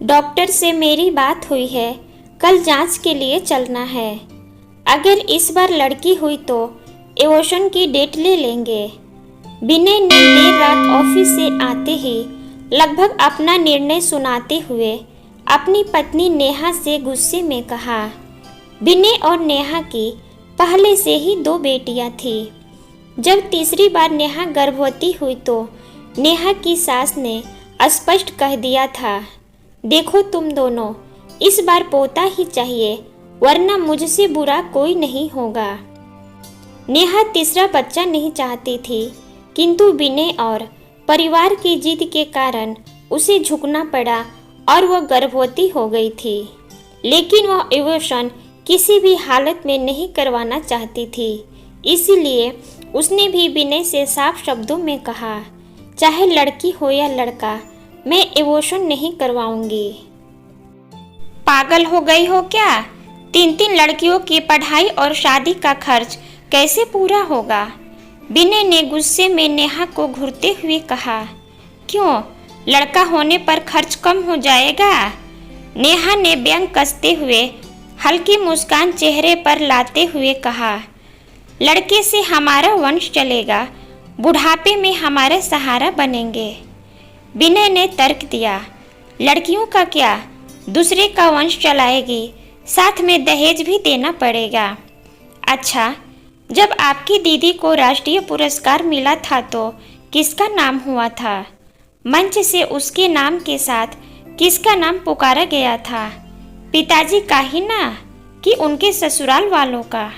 Doctor से मेरी बात हुई है, कल जांच के लिए चलना है। अगर इस बार लड़की हुई तो एवोशन की डेट ले लेंगे। विनय ने देर रात ऑफिस से आते ही लगभग अपना निर्णय सुनाते हुए अपनी पत्नी नेहा से गुस्से में कहा। विनय और नेहा की पहले से ही 2 बेटियां थीं। जब तीसरी बार नेहा गर्भवती हुई तो नेहा की सास ने स्पष्ट कह दिया था, देखो तुम दोनों, इस बार पोता ही चाहिए, वरना मुझसे बुरा कोई नहीं होगा। नेहा तीसरा बच्चा नहीं चाहती थी, किंतु विनय और परिवार की जिद के कारण उसे झुकना पड़ा और वह गर्भवती हो गई थी। लेकिन वह एवोशन किसी भी हालत में नहीं करवाना चाहती थी, इसलिए उसने भी विनय से साफ शब्दों में कहा, चाहे लड़की हो या लड़का, मैं एवोशन नहीं करवाऊंगी। पागल हो गई हो क्या? 3 लड़कियों की पढ़ाई और शादी का खर्च कैसे पूरा होगा? विनय ने गुस्से में नेहा को घूरते हुए कहा। क्यों, लड़का होने पर खर्च कम हो जाएगा? नेहा ने व्यंग कसते हुए हल्की मुस्कान चेहरे पर लाते हुए कहा। लड़के से हमारा वंश चलेगा, बुढ़ापे में हमारा सहारा बनेंगे। विनय ने तर्क दिया। लड़कियों का क्या, दूसरे का वंश चलाएगी, साथ में दहेज भी देना पड़ेगा। अच्छा, जब आपकी दीदी को राष्ट्रीय पुरस्कार मिला था तो किसका नाम हुआ था? मंच से उसके नाम के साथ किसका नाम पुकारा गया था? पिताजी का ही ना, कि उनके ससुराल वालों का?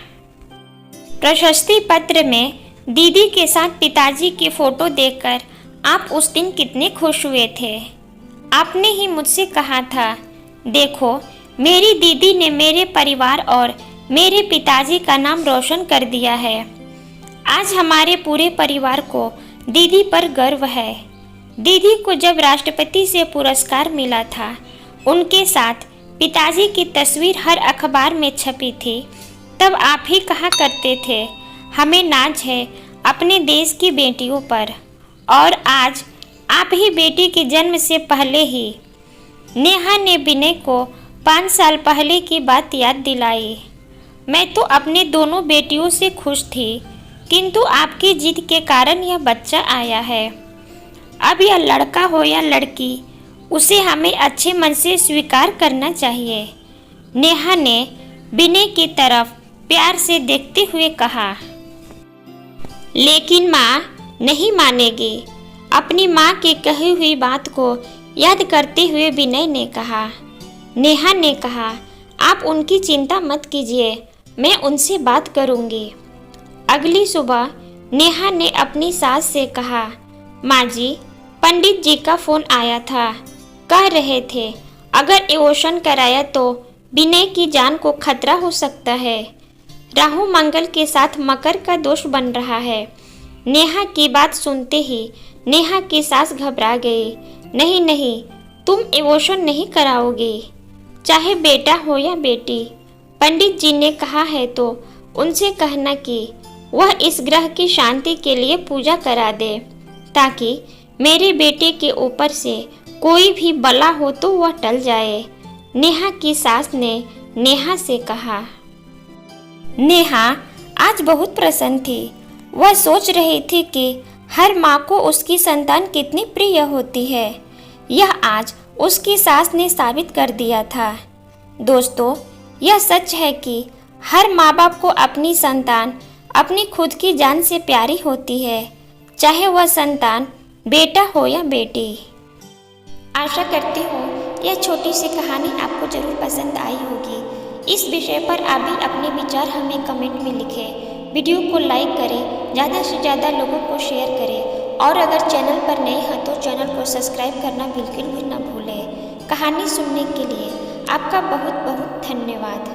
प्रशस्ति पत्र में दीदी के साथ पिताजी की फोटो देखकर आप उस दिन कितने खुश हुए थे। आपने ही मुझसे कहा था, देखो मेरी दीदी ने मेरे परिवार और मेरे पिताजी का नाम रोशन कर दिया है। आज हमारे पूरे परिवार को दीदी पर गर्व है। दीदी को जब राष्ट्रपति से पुरस्कार मिला था, उनके साथ पिताजी की तस्वीर हर अखबार में छपी थी, तब आप ही कहा करते थे, हमें नाज है अपने देश की बेटियों पर। और आज आप ही बेटी के जन्म से पहले ही। नेहा ने विनय को 5 साल पहले की बात याद दिलाई। मैं तो अपने दोनों बेटियों से खुश थी, किंतु आपकी जिद के कारण यह बच्चा आया है। अब यह लड़का हो या लड़की, उसे हमें अच्छे मन से स्वीकार करना चाहिए। नेहा ने विनय की तरफ प्यार से देखते हुए कहा। लेकिन माँ नहीं मानेगी। अपनी माँ की कही हुई बात को याद करते हुए विनय ने कहा। नेहा ने कहा, आप उनकी चिंता मत कीजिए, मैं उनसे बात करूंगी। अगली सुबह नेहा ने अपनी सास से कहा, माँ जी, पंडित जी का फोन आया था, कह रहे थे अगर एवोशन कराया तो विनय की जान को खतरा हो सकता है। राहु मंगल के साथ मकर का दोष बन रहा है। नेहा की बात सुनते ही नेहा की सास घबरा गई। नहीं नहीं, तुम एवोशन नहीं कराओगी, चाहे बेटा हो या बेटी। पंडित जी ने कहा है तो उनसे कहना कि वह इस ग्रह की शांति के लिए पूजा करा दे, ताकि मेरे बेटे के ऊपर से कोई भी बला हो तो वह टल जाए। नेहा की सास ने नेहा से कहा। नेहा आज बहुत प्रसन्न थी। वह सोच रही थी कि हर माँ को उसकी संतान कितनी प्रिय होती है। यह आज उसकी सास ने साबित कर दिया था। दोस्तों, यह सच है कि हर माँ बाप को अपनी संतान अपनी खुद की जान से प्यारी होती है, चाहे वह संतान बेटा हो या बेटी। आशा करती हूँ यह छोटी सी कहानी आपको जरूर पसंद आई होगी। इस विषय पर आप भी अपने विचार हमें कमेंट में लिखें। वीडियो को लाइक करें, ज़्यादा से ज़्यादा लोगों को शेयर करें और अगर चैनल पर नए हैं तो चैनल को सब्सक्राइब करना बिल्कुल भी ना भूलें। कहानी सुनने के लिए आपका बहुत बहुत धन्यवाद।